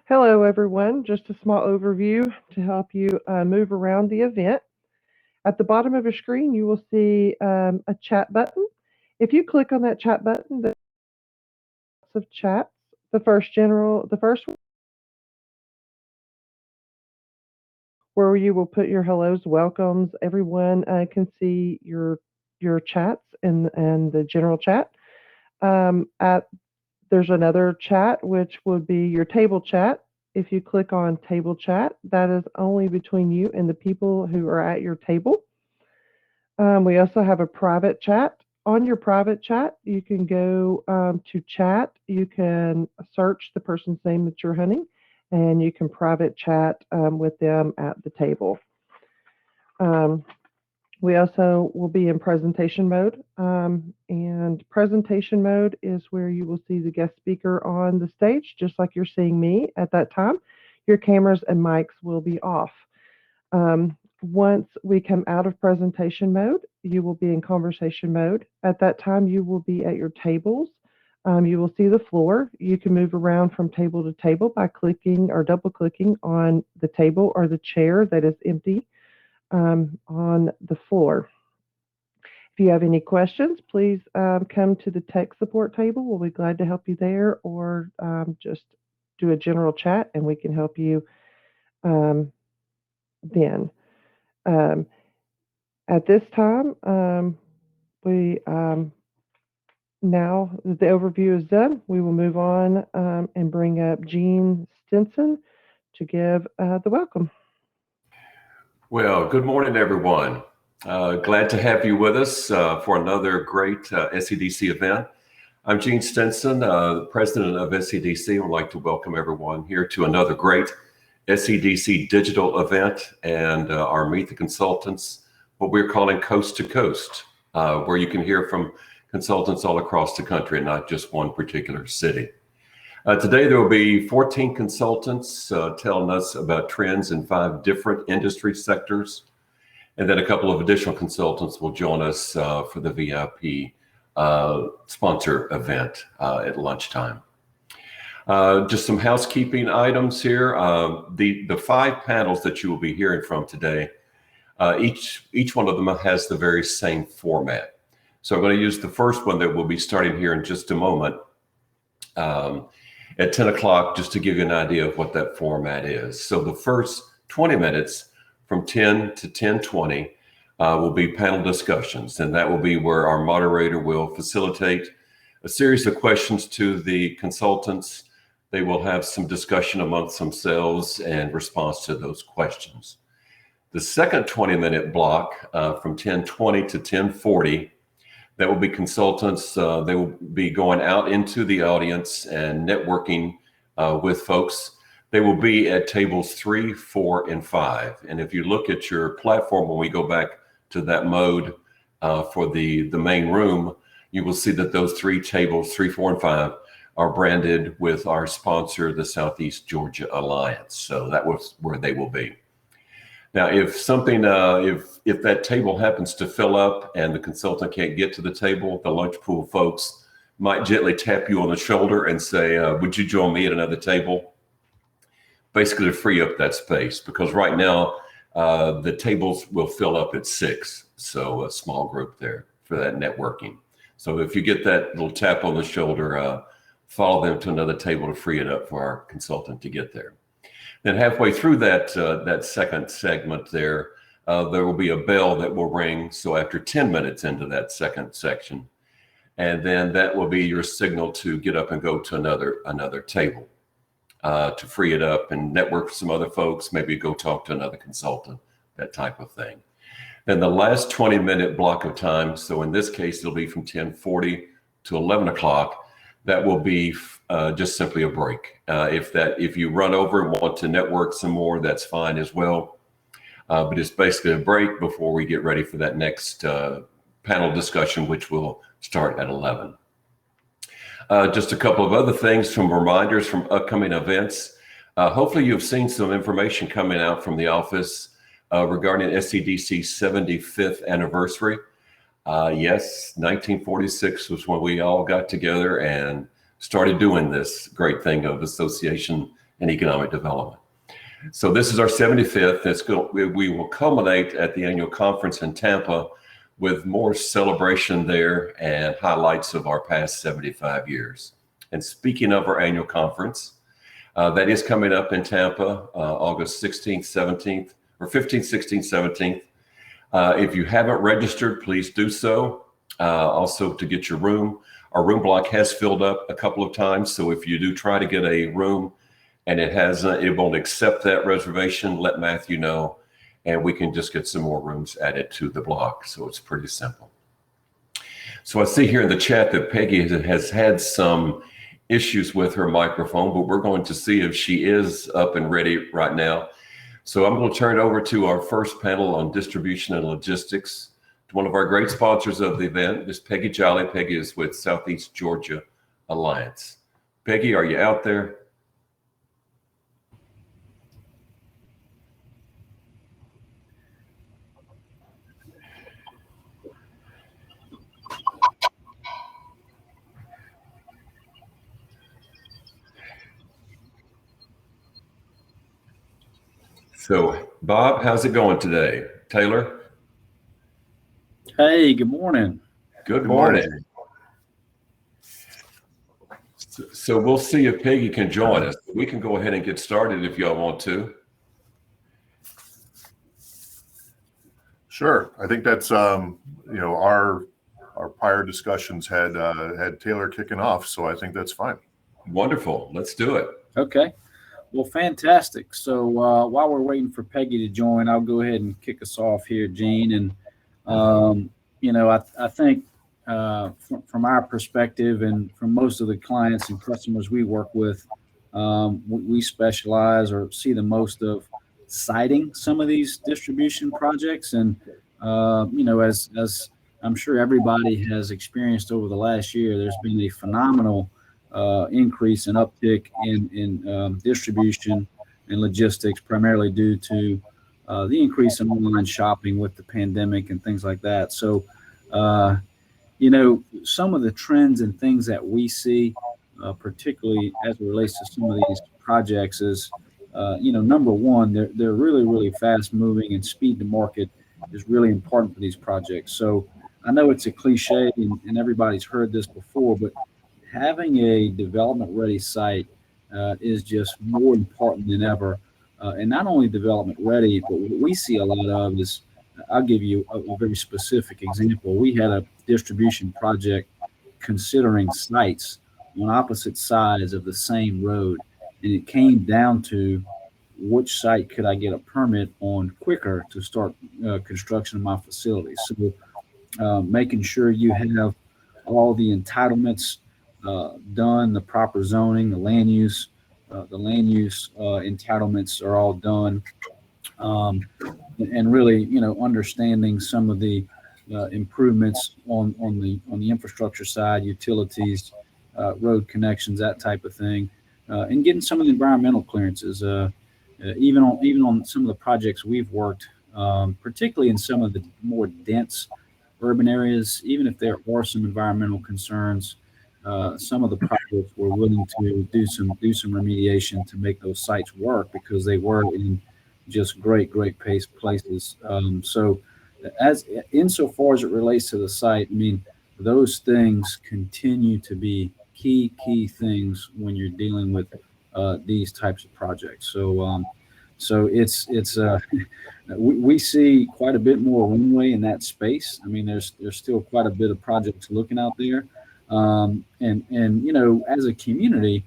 Hello, everyone. Just a small overview to help you move around the event. At the bottom of your screen, you will see a chat button. If you click on that chat button, there's lots of chats. The first one, where you will put your hellos, welcomes. Everyone can see your chats and the general chat. At There's another chat, which would be your table chat. If you click on table chat, that is only between you and the people who are at your table. We also have a private chat. On your private chat, you can go to chat. You can search the person's name that you're hunting, and you can private chat with them at the table. We also will be in presentation mode, and presentation mode is where you will see the guest speaker on the stage, just like you're seeing me at that time. Your cameras and mics will be off. Once we come out of presentation mode, you will be in conversation mode. At that time, you will be at your tables. You will see the floor. You can move around from table to table by clicking or double clicking on the table or the chair that is empty on the floor. If you have any questions, please come to the tech support table. We'll be glad to help you there, or just do a general chat and we can help you then. At this time, we now that the overview is done, we will move on and bring up Gene Stinson to give the welcome. Well, good morning, everyone. Glad to have you with us for another great SEDC event. I'm Gene Stinson, president of SEDC. I'd like to welcome everyone here to another great SEDC digital event and our Meet the Consultants, what we're calling Coast to Coast, where you can hear from consultants all across the country and not just one particular city. Today, there will be 14 consultants telling us about trends in 5 different industry sectors. And then a couple of additional consultants will join us for the VIP sponsor event at lunchtime. Just some housekeeping items here. The 5 panels that you will be hearing from today, each one of them has the very same format. So I'm going to use the first one that we'll be starting here in just a moment. At 10 o'clock, just to give you an idea of what that format is. So the first 20 minutes from 10 to 10:20 will be panel discussions, and that will be where our moderator will facilitate a series of questions to the consultants. They will have some discussion amongst themselves and response to those questions. The second 20-minute block from 10:20 to 10:40, that will be consultants. They will be going out into the audience and networking with folks. They will be at tables 3, 4, and 5. And if you look at your platform, when we go back to that mode for the main room, you will see that those 3 tables, 3, 4, and 5, are branded with our sponsor, the Southeast Georgia Alliance. So that was where they will be. Now, if something, if that table happens to fill up and the consultant can't get to the table, the lunch pool folks might gently tap you on the shoulder and say, would you join me at another table? Basically to free up that space, because right now the tables will fill up at 6. So a small group there for that networking. So if you get that little tap on the shoulder, follow them to another table to free it up for our consultant to get there. Then halfway through that second segment there will be a bell that will ring. So after 10 minutes into that second section, and then that will be your signal to get up and go to another table to free it up and network with some other folks, maybe go talk to another consultant, that type of thing. Then the last 20-minute block of time, so in this case, it'll be from 10:40 to 11 o'clock. That will be just simply a break. If you run over and want to network some more, that's fine as well. But it's basically a break before we get ready for that next panel discussion, which will start at 11. Just a couple of other things, some reminders from upcoming events. Hopefully you've seen some information coming out from the office regarding SEDC's 75th anniversary. Yes, 1946 was when we all got together and started doing this great thing of association and economic development. So this is our 75th. We will culminate at the annual conference in Tampa with more celebration there and highlights of our past 75 years. And speaking of our annual conference, that is coming up in Tampa, August 16th, 17th, or 15th, 16th, 17th. If you haven't registered, please do so. Also to get your room. Our room block has filled up a couple of times. So if you do try to get a room and it won't accept that reservation, let Matthew know, and we can just get some more rooms added to the block. So it's pretty simple. So I see here in the chat that Peggy has had some issues with her microphone, but we're going to see if she is up and ready right now. So I'm going to turn it over to our first panel on distribution and logistics. One of our great sponsors of the event is Peggy Jolly. Peggy is with Southeast Georgia Alliance. Peggy, are you out there? So, Bob, how's it going today? Taylor? Hey, good morning. Good morning. So we'll see if Peggy can join us. We can go ahead and get started if y'all want to. Sure. I think that's our prior discussions had Taylor kicking off, so I think that's fine. Wonderful. Let's do it. Okay. Well, fantastic. So while we're waiting for Peggy to join, I'll go ahead and kick us off here, Gene. And I think from our perspective and from most of the clients and customers we work with, we specialize or see the most of siting some of these distribution projects. And, as I'm sure everybody has experienced over the last year, there's been a phenomenal increase and uptick in distribution and logistics, primarily due to the increase in online shopping with the pandemic and things like that. So, some of the trends and things that we see, particularly as it relates to some of these projects is, number one, they're really, really fast moving, and speed to market is really important for these projects. So I know it's a cliche and everybody's heard this before, but having a development ready site is just more important than ever. And not only development ready, but what we see a lot of is, I'll give you a very specific example. We had a distribution project considering sites on opposite sides of the same road, and it came down to which site could I get a permit on quicker to start construction of my facility. So making sure you have all the entitlements done, the proper zoning, the land use entitlements are all done, and really, understanding some of the improvements on the infrastructure side, utilities, road connections, that type of thing, and getting some of the environmental clearances. Even on some of the projects we've worked, particularly in some of the more dense urban areas, even if there are some environmental concerns, some of the projects were willing to do some remediation to make those sites work because they were in just great places. So as insofar as it relates to the site, I mean, those things continue to be key things when you're dealing with these types of projects. So it's we see quite a bit more runway in that space. I mean, there's still quite a bit of projects looking out there. And as a community,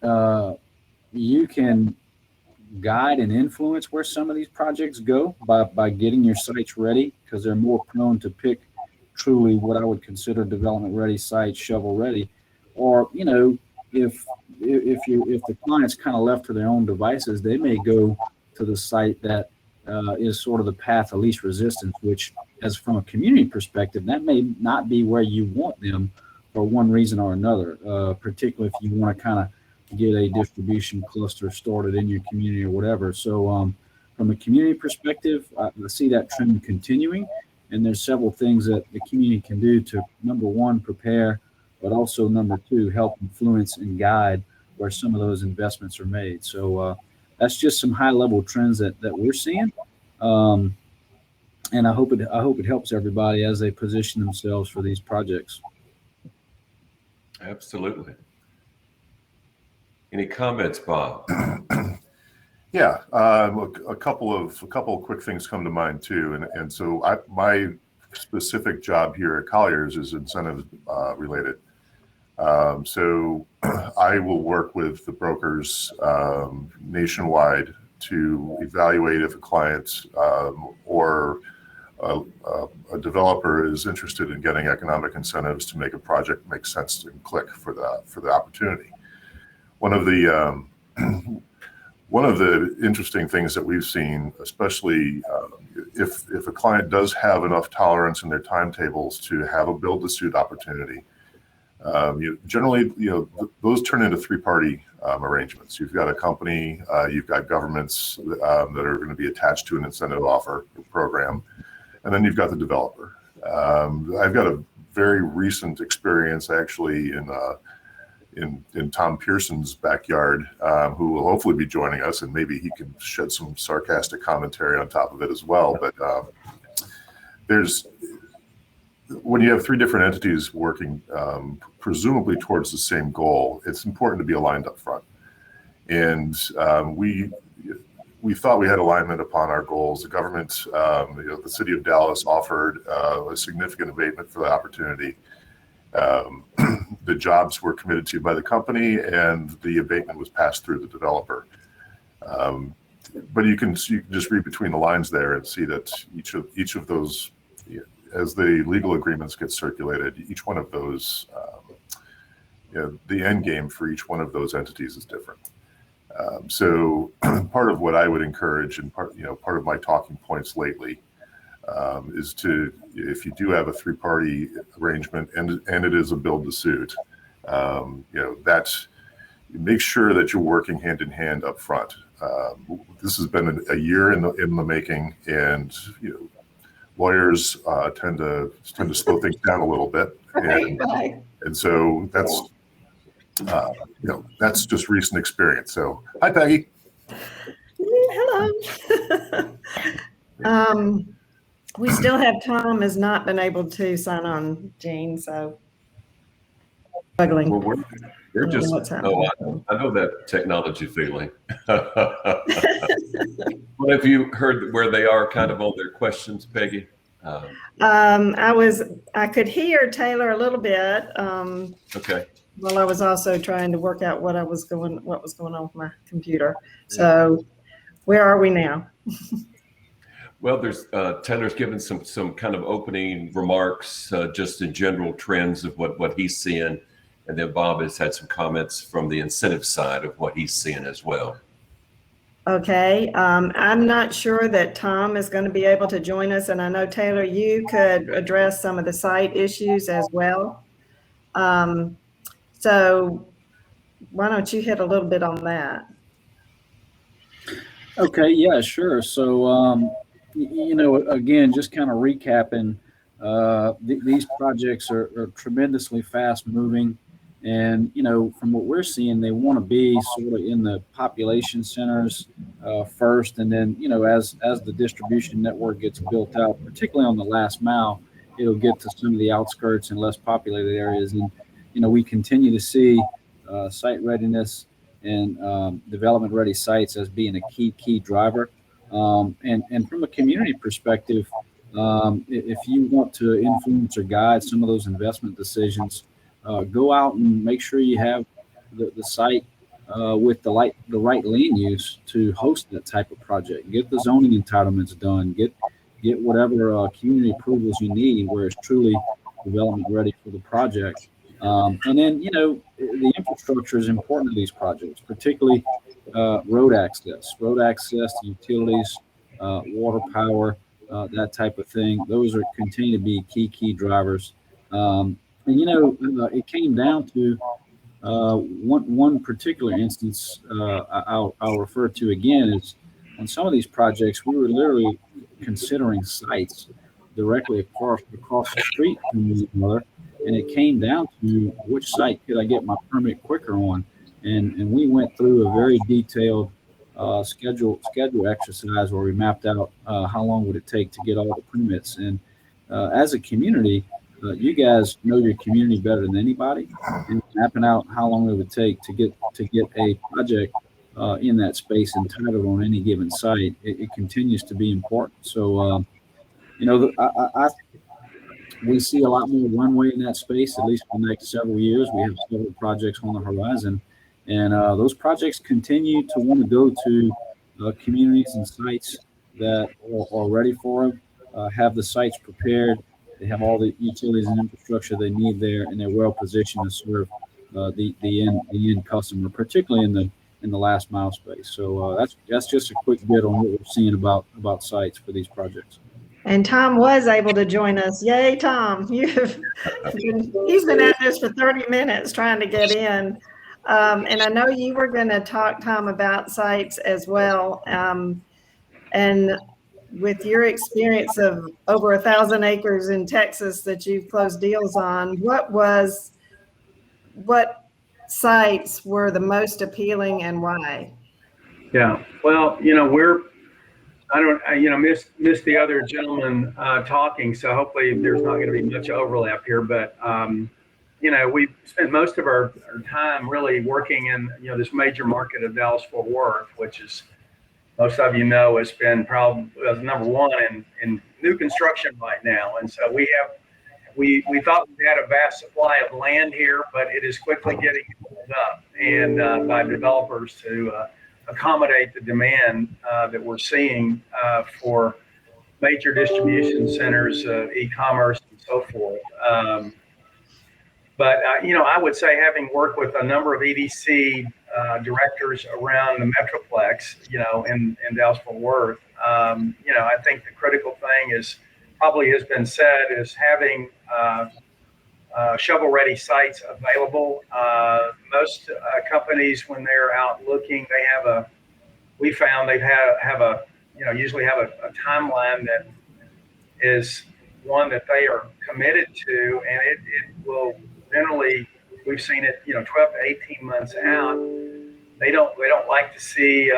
you can guide and influence where some of these projects go by getting your sites ready, because they're more prone to pick truly what I would consider development ready sites, shovel ready. Or, if the client's kind of left to their own devices, they may go to the site that is sort of the path of least resistance, which, as from a community perspective, that may not be where you want them for one reason or another, particularly if you want to kind of get a distribution cluster started in your community or whatever. So from a community perspective, I see that trend continuing, and there's several things that the community can do to, number one, prepare but also number two, help influence and guide where some of those investments are made. So that's just some high level trends that we're seeing. And I hope it helps everybody as they position themselves for these projects. Absolutely. Any comments, Bob? Yeah, look, a couple of quick things come to mind too, and so my specific job here at Colliers is incentive related. So I will work with the brokers nationwide to evaluate if a client or a developer is interested in getting economic incentives to make a project make sense and click for the opportunity. One of the interesting things that we've seen, especially if a client does have enough tolerance in their timetables to have a build-to-suit opportunity, generally, those turn into three-party arrangements. You've got a company, you've got governments that are going to be attached to an incentive offer program, and then you've got the developer. I've got a very recent experience actually in Tom Pearson's backyard, who will hopefully be joining us, and maybe he can shed some sarcastic commentary on top of it as well. But when you have three different entities working presumably towards the same goal, it's important to be aligned up front. And we thought we had alignment upon our goals. The government, the city of Dallas offered a significant abatement for the opportunity. The jobs were committed to by the company, and the abatement was passed through the developer. But you can just read between the lines there and see that each of those, as the legal agreements get circulated, each one of those, the end game for each one of those entities is different. So part of what I would encourage, and part of my talking points lately, is to, if you do have a three-party arrangement and it is a build-to-suit, make sure that you're working hand in hand up front. This has been a year in the making, and lawyers tend to slow things down a little bit, and so that's just recent experience. So hi, Peggy. Hello. We still have Tom has not been able to sign on, Gene, so struggling. Well, we're just, I know that technology feeling. What have you heard where they are kind of on their questions, Peggy? I could hear Taylor a little bit. Okay. Well, I was also trying to work out what was going on with my computer. So where are we now? Well, there's Taylor's given some kind of opening remarks, just in general trends of what he's seeing, and then Bob has had some comments from the incentive side of what he's seeing as well. Okay, I'm not sure that Tom is going to be able to join us, and I know Taylor, you could address some of the site issues as well. So why don't you hit a little bit on that? Okay, yeah, sure. So, again, just kind of recapping, these projects are tremendously fast moving. And, from what we're seeing, they want to be sort of in the population centers first. And then, as the distribution network gets built out, particularly on the last mile, it'll get to some of the outskirts and less populated areas. And, we continue to see site readiness and development ready sites as being a key driver. And from a community perspective, if you want to influence or guide some of those investment decisions, go out and make sure you have the site with the right land use to host that type of project. Get the zoning entitlements done. Get whatever community approvals you need where it's truly development ready for the project. And then, the infrastructure is important to these projects, particularly road access to utilities, water, power, that type of thing. Those are continue to be key drivers. And, it came down to one particular instance I'll refer to again is on some of these projects, we were literally considering sites directly across the street from each other. and it came down to which site could I get my permit quicker on, and we went through a very detailed schedule exercise where we mapped out how long would it take to get all the permits. And as a community, you guys know your community better than anybody, and mapping out how long it would take to get a project in that space entitled on any given site, it continues to be important. So, we see a lot more runway in that space, at least for the next several years. We have several projects on the horizon, and those projects continue to want to go to communities and sites that are ready for them, have the sites prepared. They have all the utilities and infrastructure they need there, and they're well positioned to serve the end customer, particularly in the last mile space. So that's just a quick bit on what we're seeing about sites for these projects. And Tom was able to join us. Yay, Tom! He's been at this for 30 minutes trying to get in. And I know you were going to talk, Tom, about sites as well. And with your experience of over 1,000 acres in Texas that you've closed deals on, what sites were the most appealing and why? Yeah, well, missed the other gentleman talking, so hopefully there's not going to be much overlap here. But we've spent most of our time really working in this major market of Dallas-Fort Worth, which is, most of has been probably number one in new construction right now. And so we thought we had a vast supply of land here, but it is quickly getting filled up and by developers to accommodate the demand that we're seeing for major distribution centers, e-commerce, and so forth. But I would say, having worked with a number of EDC directors around the Metroplex, in Dallas-Fort Worth, I think the critical thing is, probably has been said, is having shovel-ready sites available. Most companies, when they're out looking, we found they usually have a timeline that is one that they are committed to, and it will generally, we've seen it, 12 to 18 months out. They don't like to see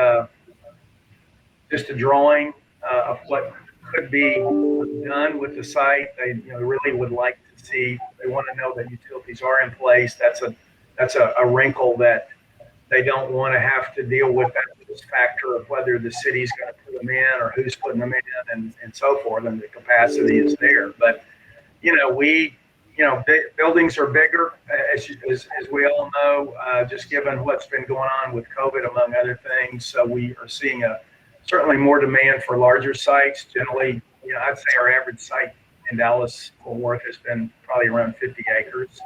just a drawing of what could be done with the site. They really would like to see. They want to know that utilities are in place. That's a wrinkle that they don't want to have to deal with, that factor of whether the city's going to put them in or who's putting them in and so forth, and the capacity is there. But buildings are bigger, as we all know, just given what's been going on with COVID, among other things. So we are seeing certainly more demand for larger sites. Generally, I'd say our average site in Dallas-Fort Worth has been probably around 50 acres.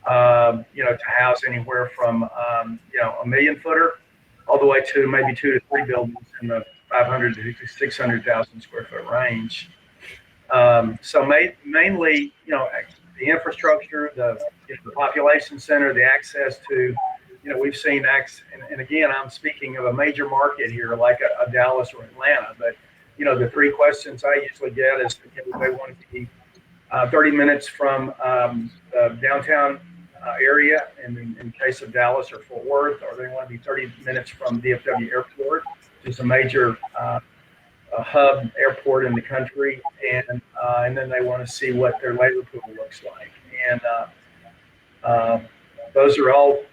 To house anywhere from a 1-million-footer all the way to maybe 2 to 3 buildings in the 500 to 600,000 square foot range. So mainly, the infrastructure, the population center, the access to, we've seen and again, I'm speaking of a major market here, like a Dallas or Atlanta. But the three questions I usually get is, they want to be 30 minutes from the downtown area, and in case of Dallas or Fort Worth, or they want to be 30 minutes from DFW Airport, which is a major hub airport in the country, and then they want to see what their labor pool looks like. And those are all,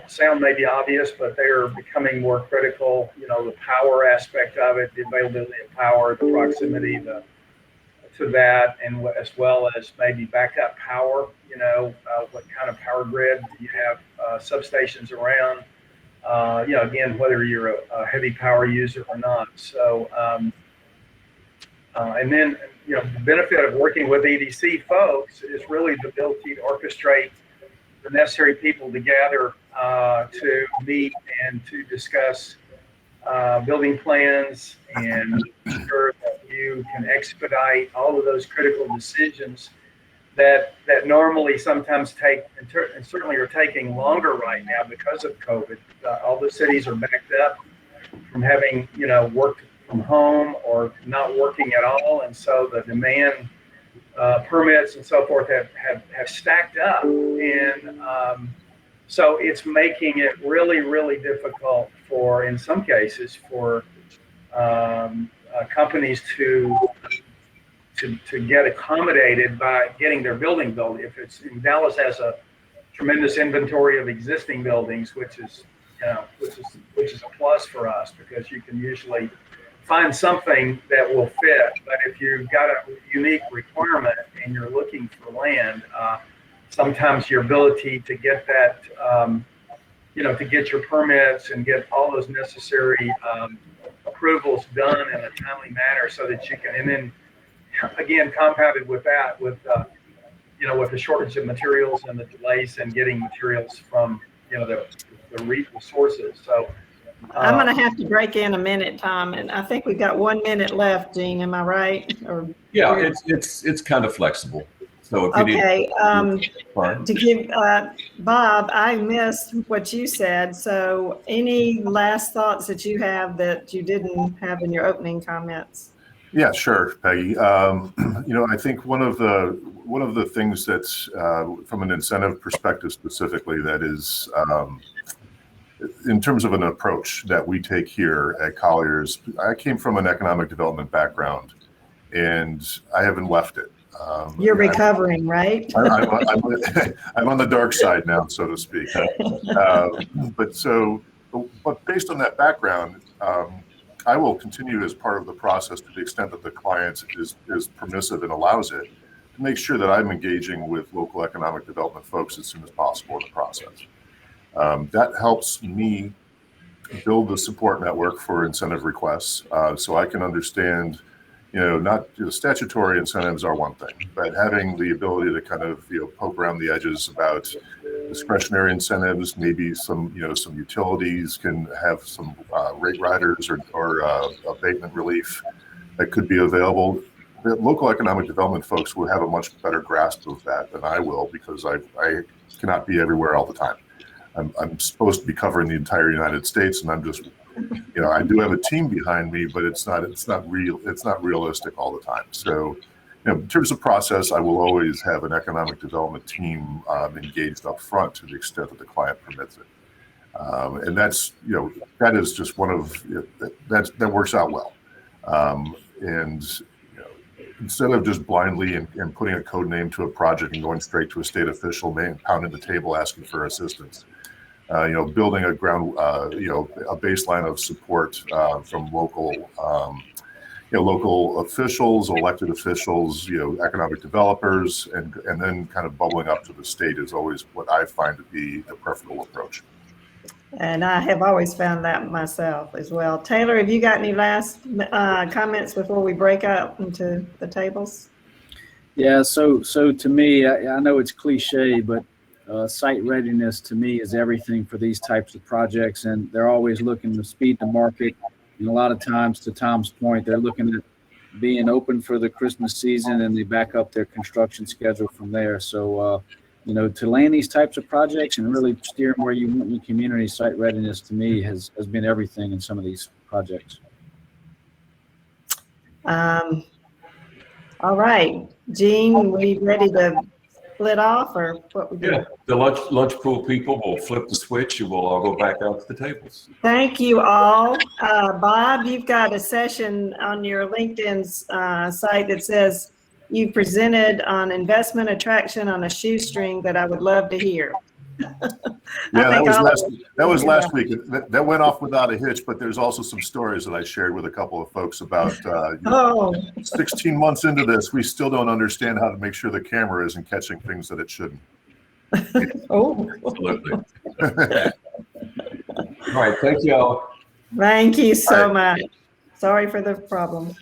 sound maybe obvious, but they are becoming more critical. The power aspect of it, the availability of power, the proximity to that, and as well as maybe backup power. What kind of power grid do you have substations around? Again, whether you're a heavy power user or not. So, and then, the benefit of working with EDC folks is really the ability to orchestrate the necessary people together to meet and to discuss building plans, and ensure that you can expedite all of those critical decisions that normally sometimes take, and certainly are taking longer right now because of COVID. All the cities are backed up from having, worked from home or not working at all. And so the demand permits and so forth have stacked up, and so it's making it really, really difficult for, in some cases, for companies to get accommodated by getting their building built. If it's in Dallas has a tremendous inventory of existing buildings, which is a plus for us, because you can usually find something that will fit. But if you've got a unique requirement and you're looking for land, sometimes your ability to get that, to get your permits and get all those necessary approvals done in a timely manner, so that you can, and then again, compounded with that, with the shortage of materials and the delays in getting materials from, the sources. So I'm going to have to break in a minute, Tom, and I think we've got 1 minute left, Gene. Am I right? Or Yeah, it's kind of flexible. So if you okay. need, To give Bob, I missed what you said. So any last thoughts that you have that you didn't have in your opening comments? Yeah, sure, Peggy. I think one of the things that's from an incentive perspective specifically, that is in terms of an approach that we take here at Colliers. I came from an economic development background, and I haven't left it. You're recovering, right? I'm on the dark side now, so to speak. But based on that background, I will continue as part of the process, to the extent that the client is permissive and allows it, to make sure that I'm engaging with local economic development folks as soon as possible in the process. That helps me build the support network for incentive requests, so I can understand, not statutory incentives are one thing, but having the ability to kind of poke around the edges about discretionary incentives, maybe some utilities can have some rate riders or abatement relief that could be available. The local economic development folks will have a much better grasp of that than I will, because I cannot be everywhere all the time. I'm supposed to be covering the entire United States, and I'm just, I do have a team behind me, but it's not realistic all the time. So, in terms of process, I will always have an economic development team engaged up front to the extent that the client permits it. And that's, that is just one of, that works out well. Instead of just blindly and putting a code name to a project and going straight to a state official, pounding the table asking for assistance, building a a baseline of support from local officials, elected officials, economic developers, and then kind of bubbling up to the state is always what I find to be the preferable approach. And I have always found that myself as well. Taylor, have you got any last comments before we break up into the tables? Yeah, so to me, I know it's cliche, but site readiness to me is everything for these types of projects, and they're always looking to speed the market. And a lot of times, to Tom's point, they're looking at being open for the Christmas season, and they back up their construction schedule from there. So, to land these types of projects and really steer them where you want your community, site readiness to me has been everything in some of these projects. All right, Gene, we ready to split off, or what we do? yeah, the lunch pool people will flip the switch, and we'll all go back out to the tables. Thank you all. Bob, you've got a session on your LinkedIn's site that says you presented on investment attraction on a shoestring that I would love to hear. Yeah, that was last week. That went off without a hitch, but there's also some stories that I shared with a couple of folks about 16 months into this, we still don't understand how to make sure the camera isn't catching things that it shouldn't. Absolutely. All right, thank you all. Thank you so much. Sorry for the problem.